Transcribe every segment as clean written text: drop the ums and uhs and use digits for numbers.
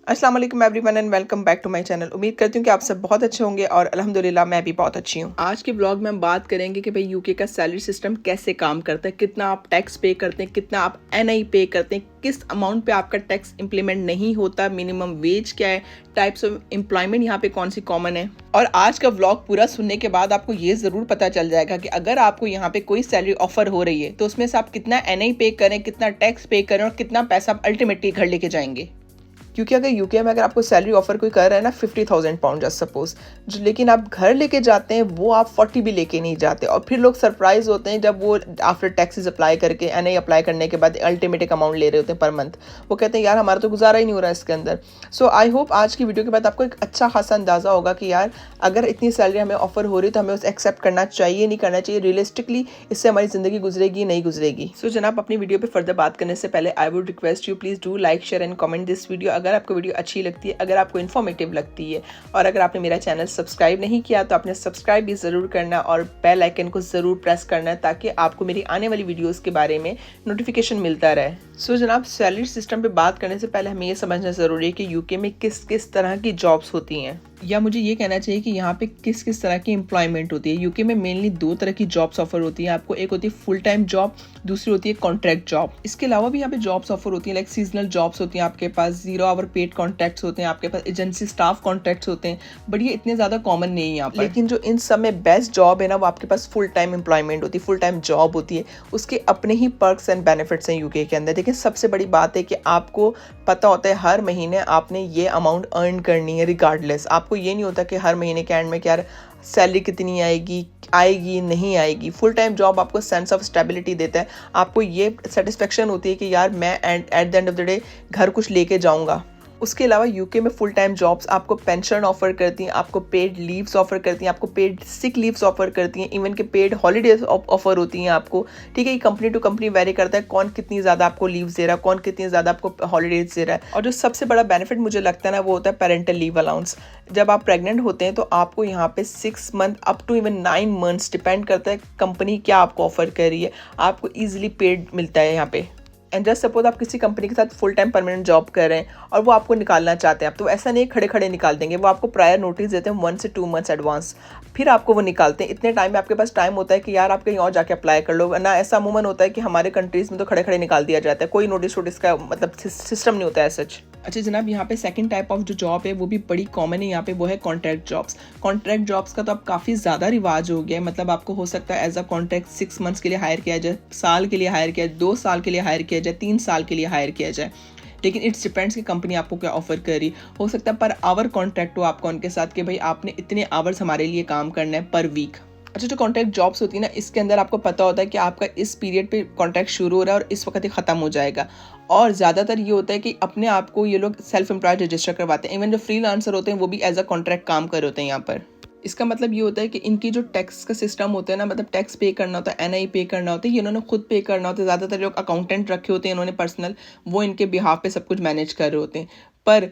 अस्सलाम वालेकुम everyone and welcome back to my channel. उम्मीद करती हूँ कि आप सब बहुत अच्छे होंगे और अल्हम्दुलिल्लाह मैं भी बहुत अच्छी हूँ। आज के ब्लॉग में हम बात करेंगे कि भाई यूके का सैलरी सिस्टम कैसे काम करता है, कितना आप टैक्स पे करते हैं, कितना आप एनआई पे करते हैं, किस अमाउंट पे आपका टैक्स इंप्लीमेंट नहीं होता, मिनिमम वेज क्या है, टाइप्स ऑफ एम्प्लॉयमेंट यहाँ पे कौन सी कॉमन है। और आज का व्लॉग पूरा सुनने के बाद आपको ये ज़रूर पता चल जाएगा कि अगर आपको यहाँ पे कोई सैलरी ऑफर हो रही है तो उसमें से आप कितना एनआई पे करें, कितना टैक्स पे करें और कितना पैसा आप अल्टीमेटली घर लेके जाएंगे। क्योंकि अगर यूके में अगर आपको सैलरी ऑफर कोई कर रहा है ना 50,000 पाउंड जस्ट सपोज, जो लेकिन आप घर लेके जाते हैं वो आप 40 भी लेके नहीं जाते और फिर लोग सरप्राइज होते हैं जब वो आफ्टर टैक्सेस अप्लाई करके एनआई अप्लाई करने के बाद अल्टीमेट एक अमाउंट ले रहे होते हैं पर मंथ। वो कहते हैं यार हमारा तो गुजारा ही नहीं हो रहा है इसके अंदर। सो आई होप आज की वीडियो के बाद आपको एक अच्छा खासा अंदाजा होगा कि यार अगर इतनी सैलरी हमें ऑफर हो रही है तो हमें उसे एक्सेप्ट करना चाहिए नहीं करना चाहिए, रियलिस्टिकली इससे हमारी जिंदगी गुजरेगी नहीं गुजरेगी। सो जनाब अपनी वीडियो पे फर्दर बात करने से पहले I would request you please do like share and comment this video अगर आपको वीडियो अच्छी लगती है, अगर आपको इन्फॉर्मेटिव लगती है और अगर आपने मेरा चैनल सब्सक्राइब नहीं किया तो आपने सब्सक्राइब भी ज़रूर करना और बेल आइकन को ज़रूर प्रेस करना है ताकि आपको मेरी आने वाली वीडियोस के बारे में नोटिफिकेशन मिलता रहे। सो जनाब सैलरी सिस्टम पे बात करने से पहले हमें ये समझना ज़रूरी है कि यूके में किस किस तरह की जॉब्स होती हैं, या मुझे ये कहना चाहिए कि यहाँ पे किस किस तरह की एम्प्लॉयमेंट होती है। यूके में मेनली दो तरह की जॉब्स ऑफर होती हैं आपको, एक होती है फुल टाइम जॉब, दूसरी होती है कॉन्ट्रैक्ट जॉब। इसके अलावा भी यहाँ पे जॉब्स ऑफर होती हैं लाइक सीजनल जॉब्स होती हैं आपके पास, 0 आवर पेड कॉन्ट्रैक्ट्स होते हैं आपके पास, एजेंसी स्टाफ कॉन्ट्रैक्ट्स होते हैं, बट ये इतने ज़्यादा कॉमन नहीं है यहाँ पर। लेकिन जो इन सब में बेस्ट जॉब है ना वो आपके पास फुल टाइम एम्प्लॉयमेंट होती है, फुल टाइम जॉब होती है। उसके अपने ही पर्क्स एंड बेनिफिट्स हैं यूके के अंदर। देखिए सबसे बड़ी बात है कि आपको पता होता है हर महीने आपने ये अमाउंट अर्न करनी है रिगार्डलेस। आपको ये नहीं होता कि हर महीने के एंड में क्या सैलरी कितनी आएगी नहीं आएगी। फुल टाइम जॉब आपको सेंस ऑफ स्टेबिलिटी देता है, आपको ये सेटिस्फेक्शन होती है कि यार मैं at the end of the day घर कुछ लेके जाऊंगा। उसके अलावा यूके में फुल टाइम जॉब्स आपको पेंशन ऑफर करती हैं, आपको पेड लीव्स ऑफर करती हैं, आपको पेड सिक लीव्स ऑफर करती हैं, इवन के पेड हॉलीडेज ऑफर होती हैं आपको। ठीक है, ये कंपनी टू कंपनी वेरी करता है कौन कितनी ज़्यादा आपको लीव्स दे रहा है, कौन कितनी ज़्यादा आपको हॉलीडेज दे रहा है। और जो सबसे बड़ा बेनिफिट मुझे लगता है ना वो होता है पेरेंटल लीव अलाउंस। जब आप प्रेग्नेंट होते हैं तो आपको यहाँ पे 6 month up to even 9 months depend करता है कंपनी क्या आपको ऑफर कर रही है, आपको ईजिली पेड मिलता है यहाँ पे। एंड जस्ट सपोज आप किसी कंपनी के साथ फुल टाइम परमानेंट जॉब कर रहे हैं और वो आपको निकालना चाहते हैं, आप तो ऐसा नहीं खड़े खड़े निकाल देंगे, वो आपको प्रायर नोटिस देते हैं 1 से 2 मंथ्स एडवांस, फिर आपको वो निकालते हैं। इतने टाइम में आपके पास टाइम होता है कि यार आप कहीं और जाके अप्लाई कर लो ना। ऐसा अमूमन होता है कि हमारे कंट्रीज़ में तो खड़े खड़े निकाल दिया जाता है, कोई नोटिस वोटिस का मतलब सिस्टम नहीं होता है सच। अच्छा जनाब यहाँ पे सेकंड टाइप ऑफ जो जॉब है वो भी बड़ी कॉमन है यहाँ पे, वो है कॉन्ट्रैक्ट जॉब्स। कॉन्ट्रैक्ट जॉब्स का तो अब काफ़ी ज़्यादा रिवाज हो गया है, मतलब आपको हो सकता है एज अ कॉन्ट्रैक्ट 6 मंथ्स के लिए हायर किया जाए, साल के लिए हायर किया जाए, 2 साल के लिए हायर किया जाए, 3 साल के लिए हायर किया जाए। लेकिन इट्स डिपेंड्स कि कंपनी आपको क्या ऑफर कर रही। हो सकता है पर आवर कॉन्ट्रैक्ट हो आपको उनके साथ कि भाई आपने इतने आवर्स हमारे लिए काम करना है पर वीक। अच्छा जो कॉन्ट्रैक्ट जॉब्स होती है ना इसके अंदर आपको पता होता है कि आपका इस पीरियड पे कॉन्ट्रैक्ट शुरू हो रहा है और इस वक्त ही ख़त्म हो जाएगा। और ज़्यादातर ये होता है कि अपने आप को ये लोग सेल्फ एम्प्लॉयड रजिस्टर करवाते हैं, इवन जो फ्रीलांसर होते हैं वो भी एज अ कॉन्ट्रैक्ट काम कर रहे होते हैं यहाँ पर। इसका मतलब ये होता है कि इनकी जो टैक्स का सिस्टम होता है ना, मतलब टैक्स पे करना होता है, एनआई पे करना होता है, ये इन्होंने खुद पे करना होता है। ज़्यादातर लोग अकाउंटेंट रखे होते हैं इन्होंने पर्सनल, वो इनके बिहाफ पे सब कुछ मैनेज कर रहे होते हैं। पर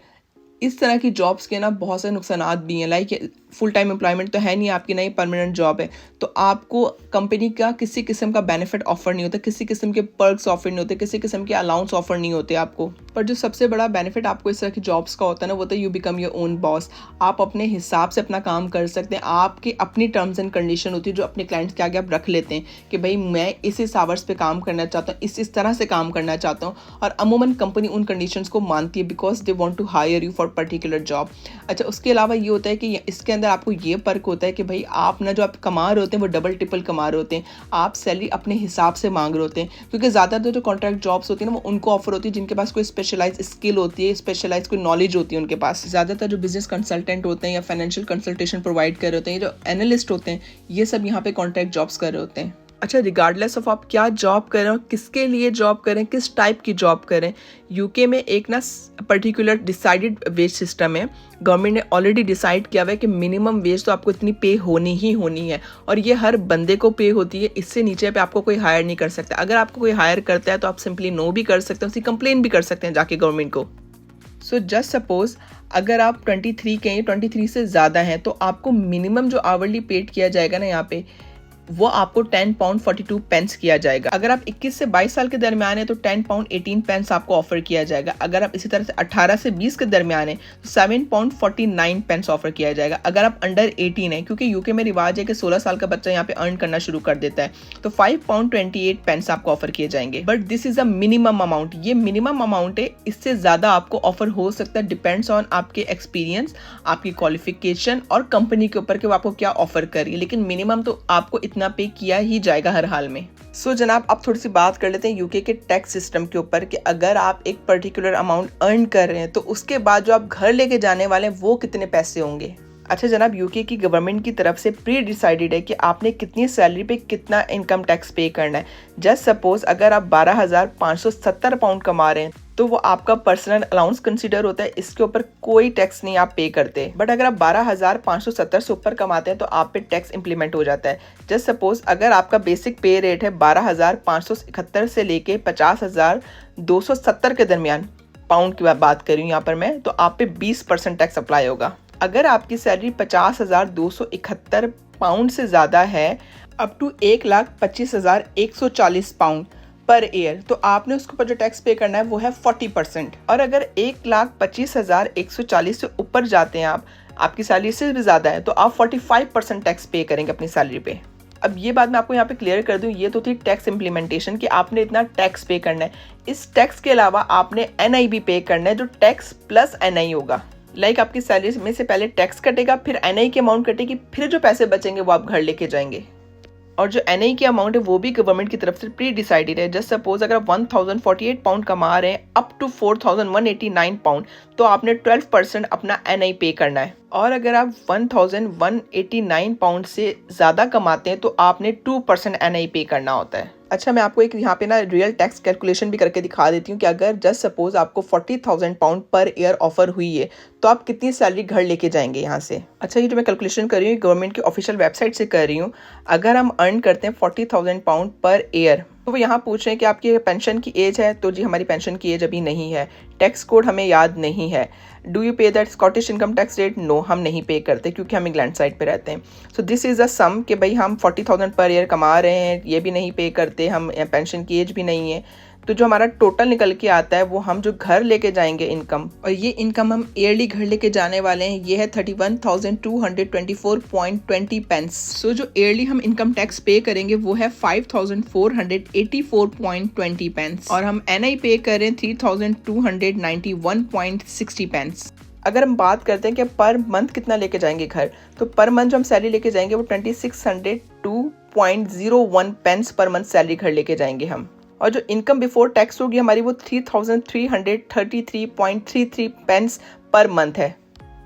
इस तरह की जॉब्स के ना बहुत से नुकसानात भी हैं, लाइक फुल टाइम एम्प्लॉयमेंट तो है नहीं आपकी, नई परमानेंट जॉब है तो आपको कंपनी का किसी किस्म का बेनिफिट ऑफर नहीं होता, किसी किस्म के पर्क्स ऑफर नहीं होते, किसी किस्म के अलाउंस ऑफर नहीं होते आपको। पर जो सबसे बड़ा बेनिफिट आपको इस तरह की जॉब्स का होता है ना वो तो you become your own boss. आप अपने हिसाब से अपना काम कर सकते हैं, आपकी अपनी टर्म्स एंड कंडीशन होती है जो अपने क्लाइंट्स के आगे आप रख लेते हैं कि भाई मैं इस आवर्स पे काम करना चाहता हूँ, इस तरह से काम करना चाहता हूँ। और अमूमन कंपनी उन कंडीशंस को मानती है because they want to hire you for particular job. अच्छा उसके अलावा ये होता है कि इसके अंदर आपको ये पर्क होता है कि भाई आप ना जो आप कमा रहे होते हैं वो डबल ट्रिपल कमा रहे होते हैं, आप सैलरी अपने हिसाब से मांग रहे होते हैं। क्योंकि ज़्यादातर जो कॉन्ट्रैक्ट जॉब्स होती है ना वो उनको ऑफर होती है जिनके पास कोई स्पेशलाइज स्किल होती है, स्पेशलाइज कोई नॉलेज होती है उनके पास। ज़्यादातर जो बिजनेस कंसल्टेंट होते हैं या फाइनेंशियल कंसल्टेशन प्रोवाइड कर रहे होते हैं, जो एनालिस्ट होते हैं, ये सब यहाँ पे कॉन्ट्रैक्ट जॉब्स कर रहे होते हैं। अच्छा रिगार्डलेस ऑफ आप क्या जॉब करें और किसके लिए जॉब करें, किस टाइप की जॉब करें, यूके में एक ना पर्टिकुलर डिसाइडेड वेज सिस्टम है। गवर्नमेंट ने ऑलरेडी डिसाइड किया हुआ है कि मिनिमम वेज तो आपको इतनी पे होनी ही होनी है और ये हर बंदे को पे होती है, इससे नीचे पे आपको कोई हायर नहीं कर सकता। अगर आपको कोई हायर करता है तो आप सिंपली नो भी कर सकते हैं, उसकी कंप्लेन भी कर सकते हैं जाके गवर्नमेंट को। सो जस्ट सपोज अगर आप 23 के हैं, 23 से ज़्यादा हैं तो आपको मिनिमम जो आवरली पेड किया जाएगा ना यहाँ पे वो आपको 10 पाउंड 42 पेंस किया जाएगा। अगर आप 21 से 22 साल के दरमियान है तो 10 पाउंड 18 पेंस आपको ऑफर किया जाएगा। अगर आप इसी तरह से 18 से 20 के दरमियान है तो 7 पाउंड 49 पेंस ऑफर किया जाएगा। अगर आप अंडर 18 है, क्योंकि यूके में रिवाज है कि 16 साल का बच्चा यहाँ पे अर्न करना शुरू कर देता है, तो 5 पाउंड 28 पेंस आपको ऑफर किए जाएंगे। But this is a minimum amount, ये मिनिमम अमाउंट है, इससे ज्यादा आपको ऑफर हो सकता है, डिपेंड्स ऑन आपके एक्सपीरियंस, आपकी क्वालिफिकेशन और कंपनी के ऊपर कि वो आपको क्या ऑफर कर रही है, लेकिन मिनिमम तो आपको इतना पे किया ही जाएगा हर हाल में। सो जनाब, अब थोड़ी सी बात कर लेते हैं यूके के टैक्स सिस्टम के ऊपर कि अगर आप एक पर्टिकुलर अमाउंट अर्न कर रहे हैं तो उसके बाद जो आप घर लेके जाने वाले हैं वो कितने पैसे होंगे। अच्छा जनाब, यूके की गवर्नमेंट की तरफ से प्री डिसाइडेड है कि आपने कितनी सैलरी पे कितना इनकम टैक्स पे करना है। जस्ट सपोज अगर आप 12,570 पाउंड कमा रहे हैं तो वो आपका पर्सनल अलाउंस कंसीडर होता है, इसके ऊपर कोई टैक्स नहीं आप पे करते। बट अगर आप 12,570 से ऊपर कमाते हैं तो आप पे टैक्स इंप्लीमेंट हो जाता है। जस्ट सपोज अगर आपका बेसिक पे रेट है 12,571 से लेके 50,270 के दरमियान, पाउंड की बात कर रही हूँ यहाँ पर मैं, तो आप पे 20% टैक्स अप्लाई होगा। अगर आपकी सैलरी 50,271 पाउंड से ज़्यादा है, up to 1,25,140 pound per year, तो आपने उसके ऊपर जो टैक्स पे करना है वो है 40%। और अगर 1,25,140 से ऊपर जाते हैं आप, आपकी सैलरी से भी ज़्यादा है, तो आप 45% टैक्स पे करेंगे अपनी सैलरी पे। अब ये बात मैं आपको यहाँ पे क्लियर कर दूँ, ये तो थी टैक्स इम्प्लीमेंटेशन कि आपने इतना टैक्स पे करना है। इस टैक्स के अलावा आपने NI भी पे करना है, जो टैक्स प्लस NI होगा। लाइक आपकी सैलरी में से पहले टैक्स कटेगा, फिर NI की अमाउंट कटेगी, फिर जो पैसे बचेंगे वो आप घर लेके जाएंगे। और जो NI की अमाउंट है वो भी गवर्नमेंट की तरफ से प्री डिसाइडेड है। जस्ट सपोज अगर आप 1,048 पाउंड कमा रहे हैं अप टू 4,189 पाउंड, तो आपने 12% अपना NI पे करना है। और अगर आप 1,189 पाउंड से ज़्यादा कमाते हैं तो आपने 2% NI पे करना होता है। अच्छा, मैं आपको एक यहाँ पे ना रियल टैक्स कैलकुलेशन भी करके दिखा देती हूँ कि अगर जस्ट सपोज आपको 40,000 पाउंड पर ईयर ऑफर हुई है तो आप कितनी सैलरी घर लेके जाएंगे यहाँ से। अच्छा, ये जो मैं कैलकुलेशन कर रही हूँ गवर्नमेंट की ऑफिशियल वेबसाइट से कर रही हूँ। अगर हम अर्न करते हैं 40,000 पाउंड पर ईयर, तो वो यहाँ पूछ रहे हैं कि आपकी पेंशन की एज है, तो जी हमारी पेंशन की एज अभी नहीं है। टैक्स कोड हमें याद नहीं है। Do you pay that Scottish income tax rate? No, हम नहीं पे करते क्योंकि हम इंग्लैंड साइड पे रहते हैं। सो दिस इज़ अ सम कि भाई हम 40,000 पर ईयर कमा रहे हैं, ये भी नहीं पे करते, हम पेंशन की एज भी नहीं है, तो जो हमारा टोटल निकल के आता है वो हम जो घर लेके जाएंगे इनकम, और ये इनकम हम ईयरली घर लेके जाने वाले हैं, ये है 31,224.20 पेंस। सो जो ईयरली हम इनकम टैक्स पे करेंगे वो है 5,484.20 पेंस, और हम NI पे करें 3,291.60 पेंस। अगर हम बात करते हैं कि पर मंथ कितना लेके जाएंगे घर, तो पर मंथ जो हम सैलरी लेके जाएंगे वो 2,602.01 पेंस पर मंथ सैलरी घर लेके जाएंगे हम। और जो इनकम बिफोर टैक्स होगी हमारी वो 3,333.33 पेंस पर मंथ है।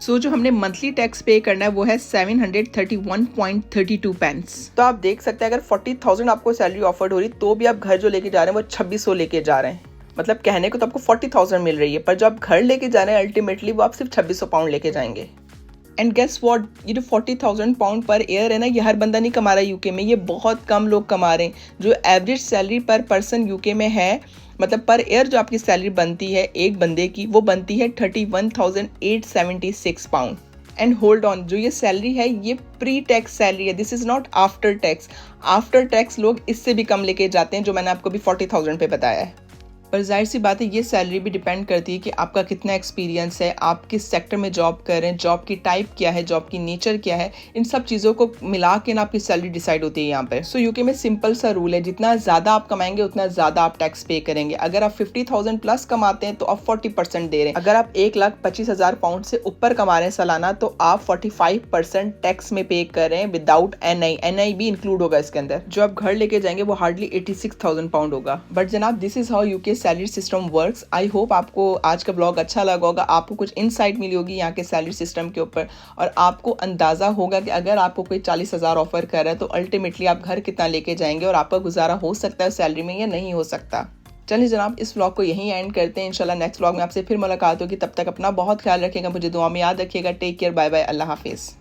सो जो हमने मंथली टैक्स पे करना है वो है 731.32 पेंस। तो आप देख सकते हैं अगर 40,000 आपको सैलरी ऑफर्ड हो रही तो भी आप घर जो लेके जा रहे हैं वो 2,600 लेके जा रहे हैं। मतलब कहने को तो आपको 40,000 मिल रही है, पर जो आप घर लेके जा रहे हैं अल्टीमेटली वो आप सिर्फ 2,600 पाउंड लेके जाएंगे। एंड गेस व्हाट, ये जो 40,000 पाउंड पर ईयर है ना, ये हर बंदा नहीं कमा रहा है यूके में, ये बहुत कम लोग कमा रहे हैं। जो एवरेज सैलरी पर पर्सन यूके में है, मतलब पर ईयर जो आपकी सैलरी बनती है एक बंदे की, वो बनती है 31,876 पाउंड। एंड होल्ड ऑन, जो ये सैलरी है ये प्री टैक्स सैलरी है, this is not after tax. After tax लोग इससे भी कम लेके जाते हैं, जो मैंने आपको भी 40,000 पे बताया है। पर जाहिर सी बात है ये सैलरी भी डिपेंड करती है कि आपका कितना एक्सपीरियंस है, आप किस सेक्टर में जॉब कर रहे हैं, जॉब की टाइप क्या है, जॉब की नेचर क्या है, इन सब चीज़ों को मिला के ना आपकी सैलरी डिसाइड होती है यहाँ पर। सो यूके में सिंपल सा रूल है, जितना ज़्यादा आप कमाएंगे उतना ज़्यादा आप टैक्स पे करेंगे। अगर आप 50,000 प्लस कमाते हैं तो आप 40% दे रहे हैं। अगर आप 1,25,000 पाउंड से ऊपर कमा रहे हैं सालाना तो आप 45% टैक्स में पे कर रहे हैं विदाउट NI भी इंक्लूड होगा इसके अंदर। जो आप घर लेके जाएंगे वो हार्डली 86,000 पाउंड होगा। बट जनाब, this is how UK salary system works. I hope आपको आज का ब्लॉग अच्छा लगा होगा, आपको कुछ इनसाइट मिली होगी यहाँ के सैलरी सिस्टम के ऊपर, और आपको अंदाज़ा होगा कि अगर आपको कोई 40,000 ऑफर कर रहा है तो अल्टीमेटली आप घर कितना लेके जाएंगे और आपका गुजारा हो सकता है सैलरी में या नहीं हो सकता। चलिए जनाब, इस व्लॉग को यहीं एंड करते हैं। इंशाल्लाह नेक्स्ट व्लॉग में आपसे फिर मुलाकात होगी। तब तक अपना बहुत ख्याल रखिएगा, मुझे दुआ में याद रखिएगा। टेक केयर, बाय बाय, अल्लाह हाफिज़।